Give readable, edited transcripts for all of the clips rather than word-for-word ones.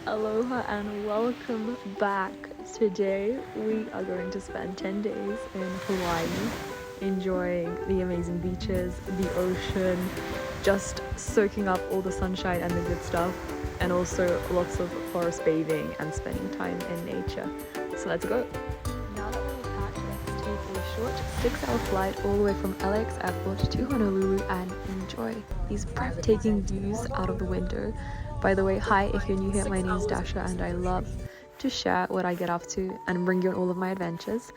Aloha and welcome back. Today we are going to spend 10 days in Hawaii enjoying the amazing beaches, the ocean, just soaking up all the sunshine and the good stuff, and also lots of forest bathing and spending time in nature. So let's go. Now that we're packed, let's take a short 6-hour flight all the way from LAX airport to Honolulu and enjoy these breathtaking views out of the window. By the way, hi, if you're new here, my name is Dasha and I love to share what I get up to and bring you on all of my adventures.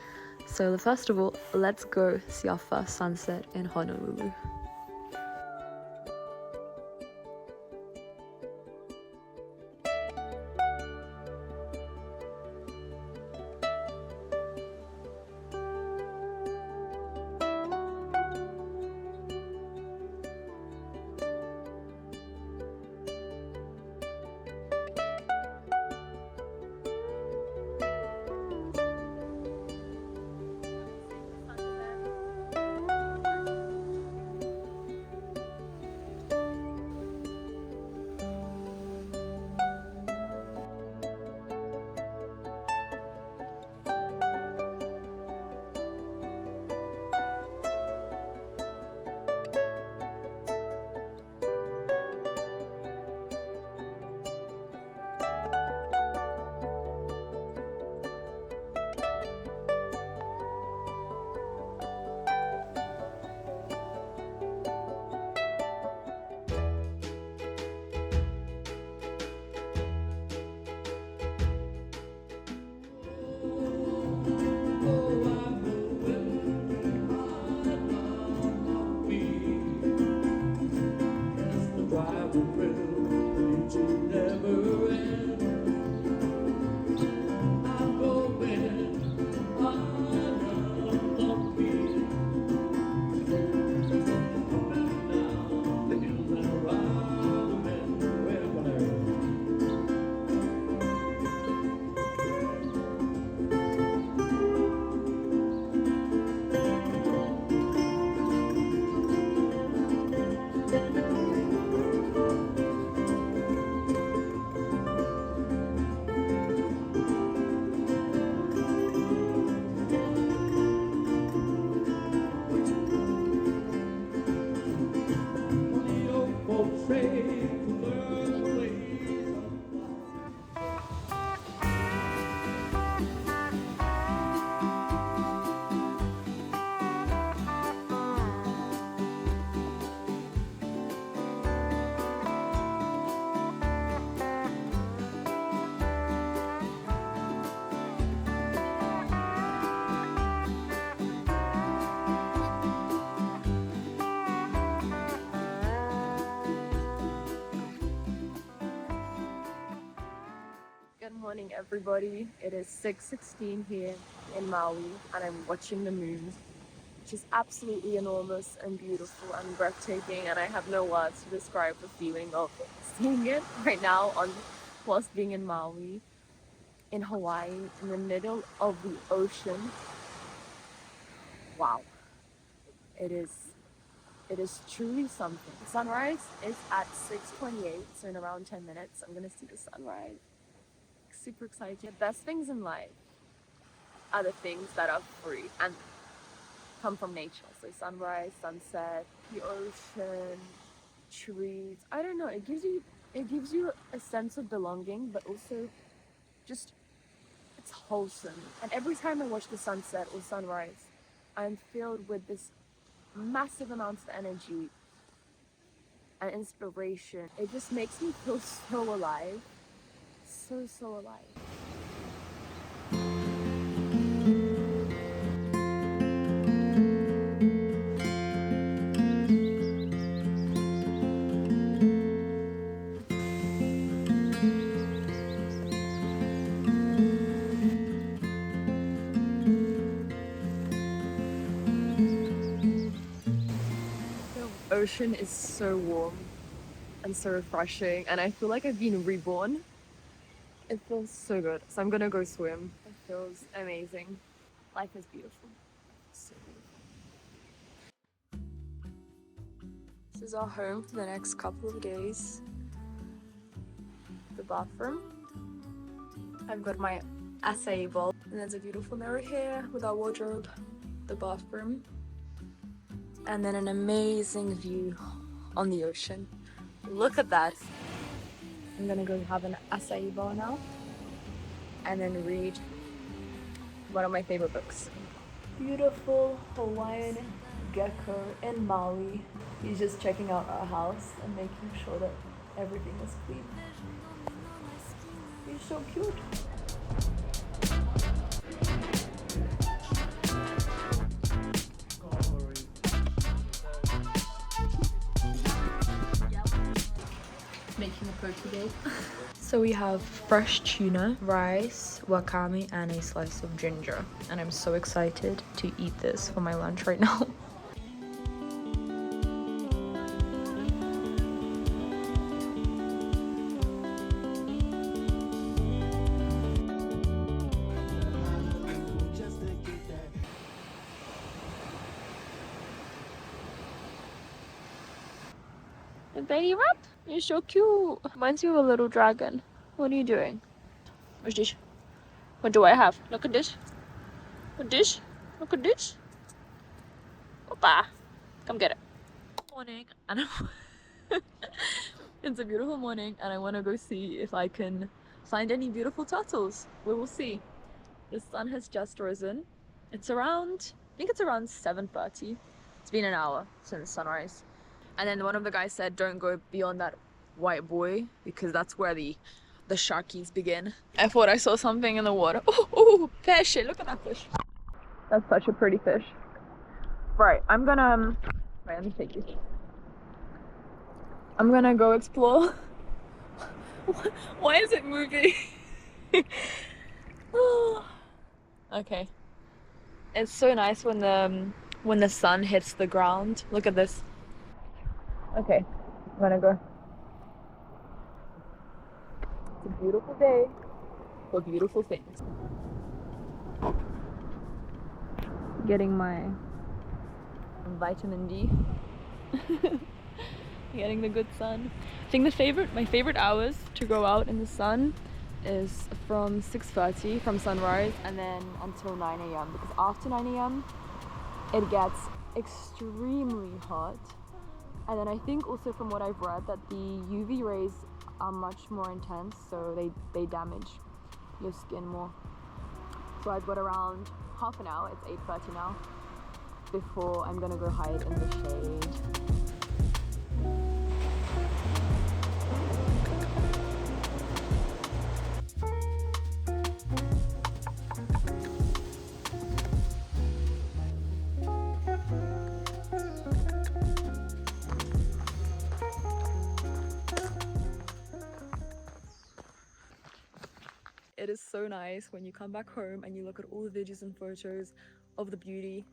So first of all, let's go see our first sunset in Honolulu. Good morning, everybody. It is 6:16 here in Maui, and I'm watching the moon, which is absolutely enormous and beautiful and breathtaking. And I have no words to describe the feeling of seeing it right now on whilst being in Maui, in Hawaii, in the middle of the ocean. Wow, it is. It is truly something. Sunrise is at 6:28, so in around 10 minutes, I'm gonna see the sunrise. Super excited. The best things in life are the things that are free and come from nature. So sunrise, sunset, the ocean, trees. I don't know. It gives you a sense of belonging, but also just it's wholesome. And every time I watch the sunset or sunrise, I'm filled with this massive amounts of energy and inspiration. It just makes me feel so alive. So alive. The ocean is so warm and so refreshing, and I feel like I've been reborn. It feels so good. So I'm gonna go swim. It feels amazing. Life is beautiful. So beautiful. This is our home for the next couple of days. The bathroom. I've got my acai bowl. And there's a beautiful mirror here with our wardrobe, the bathroom. And then an amazing view on the ocean. Look at that. I'm gonna go have an acai bowl now. And then read one of my favorite books. Beautiful Hawaiian gecko in Maui. He's just checking out our house and making sure that everything is clean. He's so cute. Making a poke bowl. So we have fresh tuna, rice, wakame, and a slice of ginger. And I'm so excited to eat this for my lunch right now. The baby wrap? You're so cute. Reminds you of a little dragon. What are you doing? What's this? What do I have? Look at this. What this? Look at this. Opa. Come get it. Morning. And it's a beautiful morning and I want to go see if I can find any beautiful turtles. We will see. The sun has just risen. It's around, I think it's around 7:30. It's been an hour since sunrise. And then one of the guys said, don't go beyond that white buoy because that's where the sharkies begin. I thought I saw something in the water. Oh, fish! Look at that fish. That's such a pretty fish. Right, I'm gonna... Right, let me take you. I'm gonna go explore. Why is it moving? Okay. It's so nice when the sun hits the ground. Look at this. Okay, I'm gonna go. It's a beautiful day for beautiful things. Getting my vitamin D. Getting the good sun. I think my favorite hours to go out in the sun is from 6:30 from sunrise and then until 9 a.m. because after 9 a.m. it gets extremely hot. And then I think also from what I've read that the UV rays are much more intense, so they damage your skin more. So I've got around half an hour, it's 8:30 now, before I'm gonna go hide in the shade. It is so nice when you come back home and you look at all the videos and photos of the beauty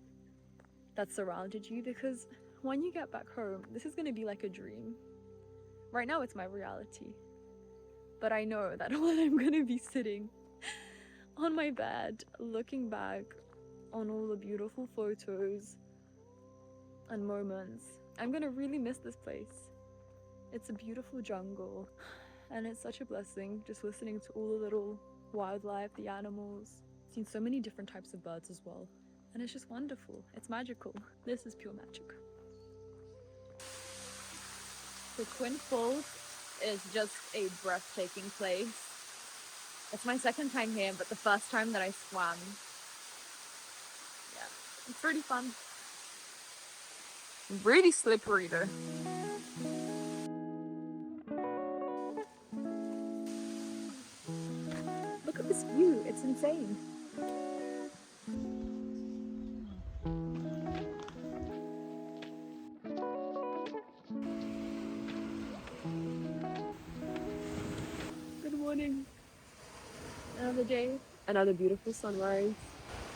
that surrounded you, because when you get back home, this is going to be like a dream. Right now it's my reality, but I know that when I'm going to be sitting on my bed looking back on all the beautiful photos and moments, I'm going to really miss this place. It's a beautiful jungle and it's such a blessing just listening to all the little wildlife, the animals. I've seen so many different types of birds as well, and it's just wonderful. It's magical. This is pure magic. The Twin Falls is just a breathtaking place. It's my second time here, but the first time that I swam, yeah, it's pretty fun. Really slippery though. Look at this view, it's insane. Good morning. Another day, another beautiful sunrise.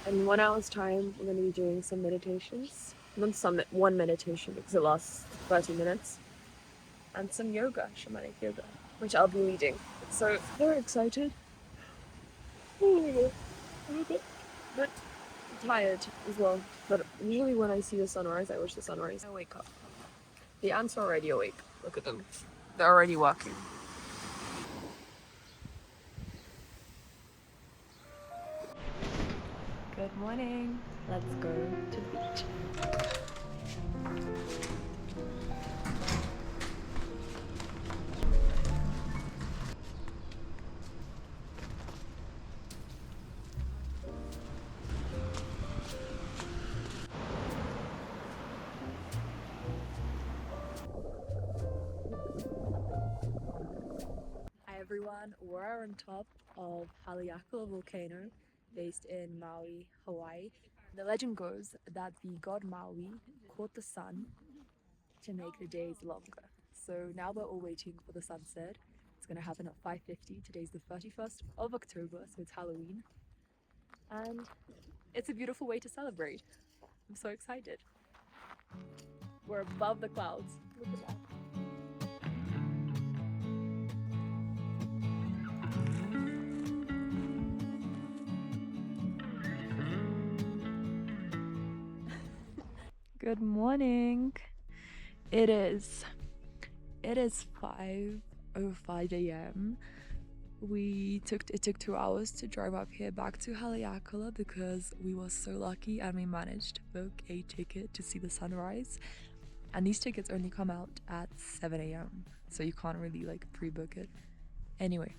In 1 hour's time, we're going to be doing some meditations. Not one meditation because it lasts 30 minutes. And some yoga, shamanic yoga, which I'll be leading. So, very excited. A little bit tired as well. But usually when I see the sunrise, I watch the sunrise. I wake up. The ants are already awake. Look at them. They're already walking. Morning. Let's go to the beach. Hi everyone, we're on top of Haleakala Volcano based in Maui, Hawaii. The legend goes that the god Maui caught the sun to make the days longer. So now we're all waiting for the sunset. It's gonna happen at 5:50. Today's the 31st of October, so it's Halloween. And it's a beautiful way to celebrate. I'm so excited. We're above the clouds. Look at that. Good morning. It is 5:05 a.m. It took 2 hours to drive up here back to Haleakala because we were so lucky and we managed to book a ticket to see the sunrise. And these tickets only come out at 7 a.m. so you can't really like pre-book it. Anyway,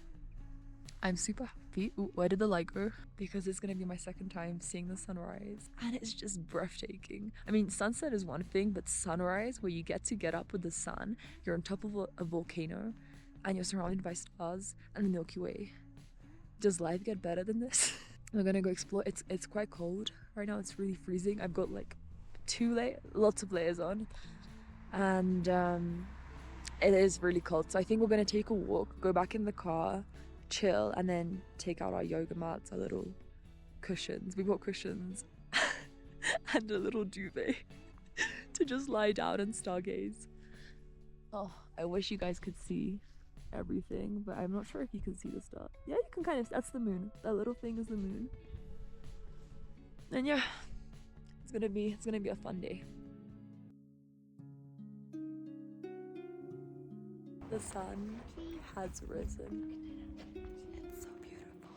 I'm super happy. Ooh, where did the light go? Because it's gonna be my second time seeing the sunrise and it's just breathtaking. I mean, sunset is one thing, but sunrise, where you get up with the sun, you're on top of a volcano and you're surrounded by stars and the Milky Way. Does life get better than this? We're gonna go explore. It's quite cold right now. It's really freezing. I've got like lots of layers on, and it is really cold. So I think we're gonna take a walk, go back in the car, chill, and then take out our yoga mats, our little cushions. We bought cushions and a little duvet to just lie down and stargaze. Oh, I wish you guys could see everything, but I'm not sure if you can see the star. Yeah, you can kind of. That's the moon. That little thing is the moon. And yeah, it's gonna be a fun day. The sun has risen. It's so beautiful.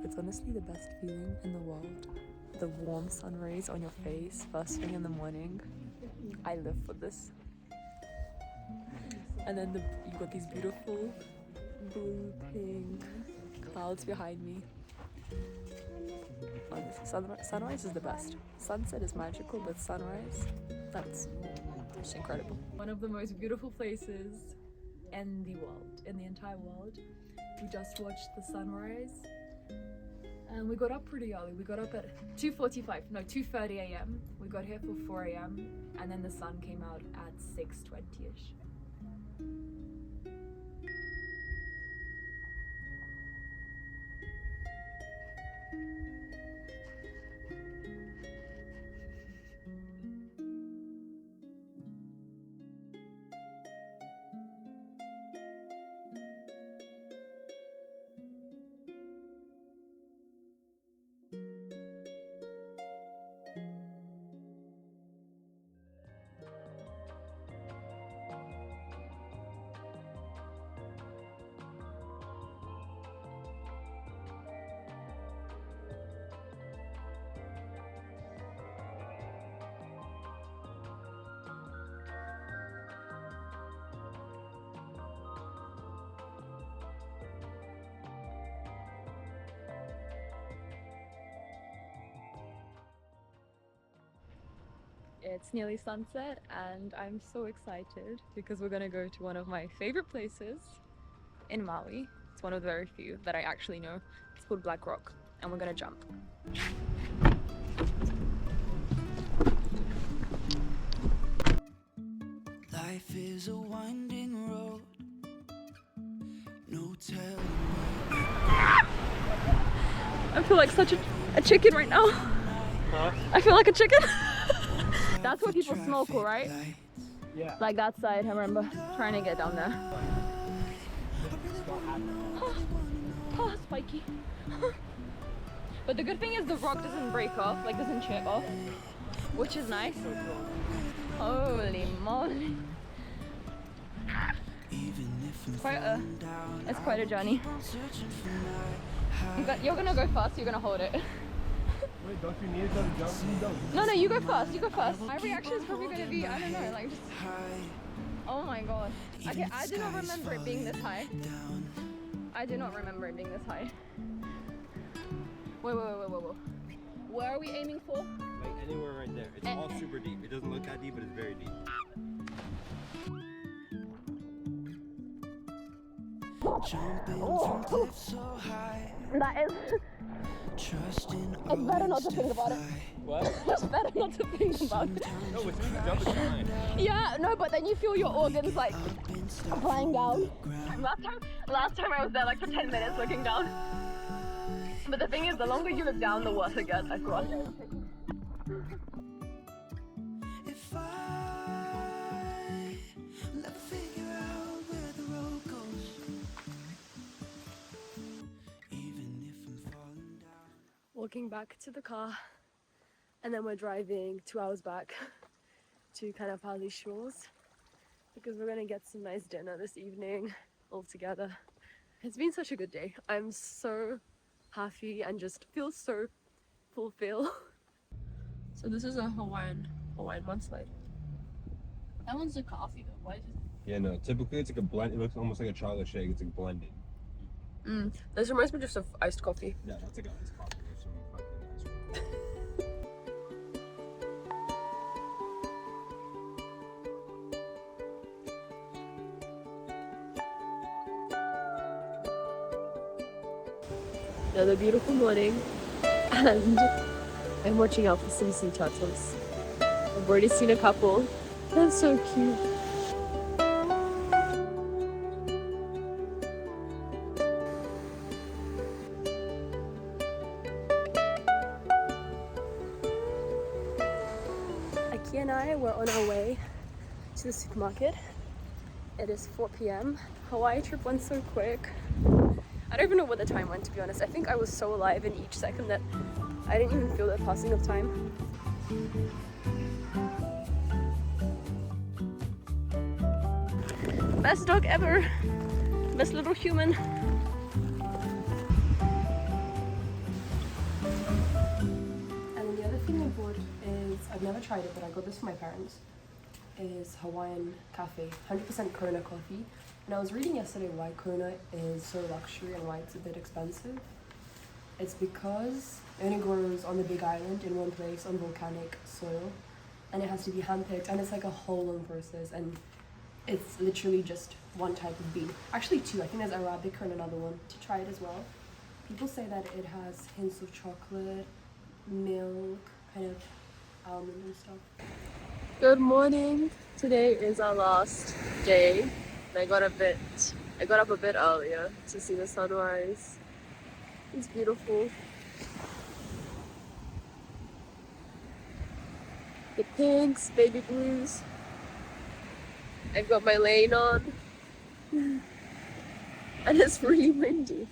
It's honestly the best feeling in the world. The warm sun rays on your face first thing in the morning. I live for this. And then you've got these beautiful blue, pink clouds behind me. Honestly, sunrise is the best. Sunset is magical, but sunrise, that's just incredible. One of the most beautiful places in the world, in the entire world. We just watched the sunrise and we got up pretty early. We got up at 2:30 a.m. We got here for 4 a.m. and then the sun came out at 6:20ish. It's nearly sunset and I'm so excited because we're gonna go to one of my favorite places in Maui. It's one of the very few that I actually know. It's called Black Rock and we're gonna jump. Life is a winding road. No telling. I feel like such a chicken right now. Huh? I feel like a chicken. That's where people snorkel, right? Yeah. Like that side, I remember trying to get down there. Oh, spiky. But the good thing is the rock doesn't break off, like doesn't chip off, which is nice. Holy moly. It's quite a journey. You're gonna go first, you're gonna hold it. Wait, don't you need another jump? You don't. No, you go first, you go first. My reaction is probably gonna be, I don't know, like just... Oh my god. Okay, I do not remember it being this high. I do not remember it being this high. Wait. Where are we aiming for? Like anywhere right there. It's all super deep. It doesn't look that deep, but it's very deep. Jumping from cliffs so high. That is... Trusting It's better not to think about it. What? It's better not to think about it. No, it's when you jump, it's fine. Yeah, no, but then you feel your organs like flying down. Last time I was there like for 10 minutes looking down. But the thing is, the longer you look down, the worse it gets, I swear. If I never figure out where the road goes, even if I'm falling down. Walking back to the car, and then we're driving 2 hours back to kind of Haleakala shores because we're gonna get some nice dinner this evening all together. It's been such a good day. I'm so happy and just feel so fulfilled. So this is a Hawaiian mudslide. That one's a coffee though. Why is it? Yeah, no. Typically, it's like a blend. It looks almost like a chocolate shake. It's like blended. This reminds me just of iced coffee. Yeah, that's like an iced coffee or some fucking ice cream. Another beautiful morning, and I'm watching out for some sea turtles. I've already seen a couple. They're so cute. Aki and I were on our way to the supermarket. It is 4 p.m. Hawaii trip went so quick. I don't even know what the time went, to be honest. I think I was so alive in each second that I didn't even feel the passing of time. Best dog ever. Best little human. And then the other thing I bought is, I've never tried it, but I got this for my parents, is Hawaiian cafe, 100% Kona coffee. And I was reading yesterday why Kona is so luxury and why it's a bit expensive. It's because it only grows on the Big Island in one place on volcanic soil, and it has to be handpicked, and it's like a whole long process, and it's literally just one type of bean. Actually two, I think there's Arabica and another one to try it as well. People say that it has hints of chocolate, milk, kind of almond and stuff. Good morning. Today is our last day. I got up a bit earlier to see the sunrise. It's beautiful. The pinks, baby blues. I've got my lane on. And it's really windy.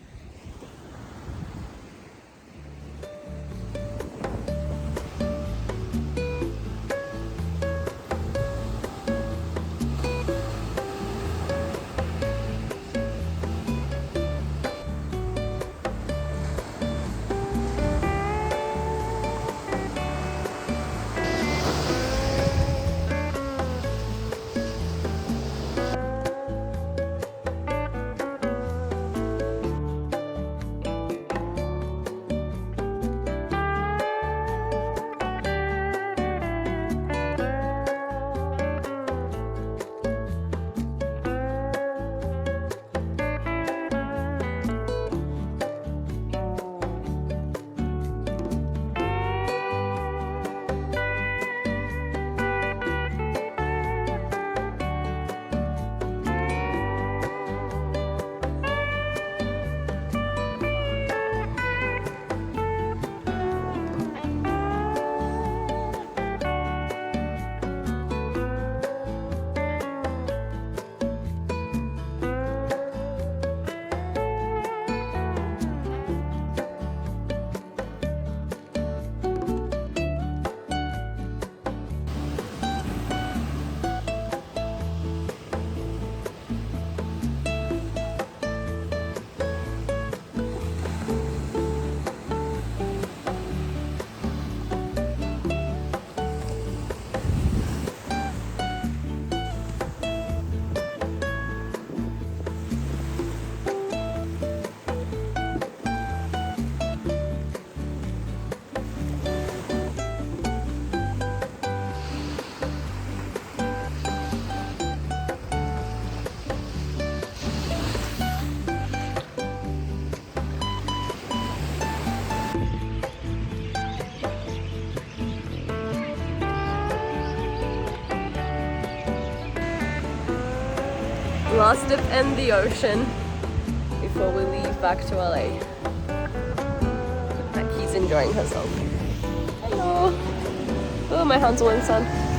Last dip in the ocean before we leave back to LA. He's enjoying herself. Hello. Oh, my hands are in sun.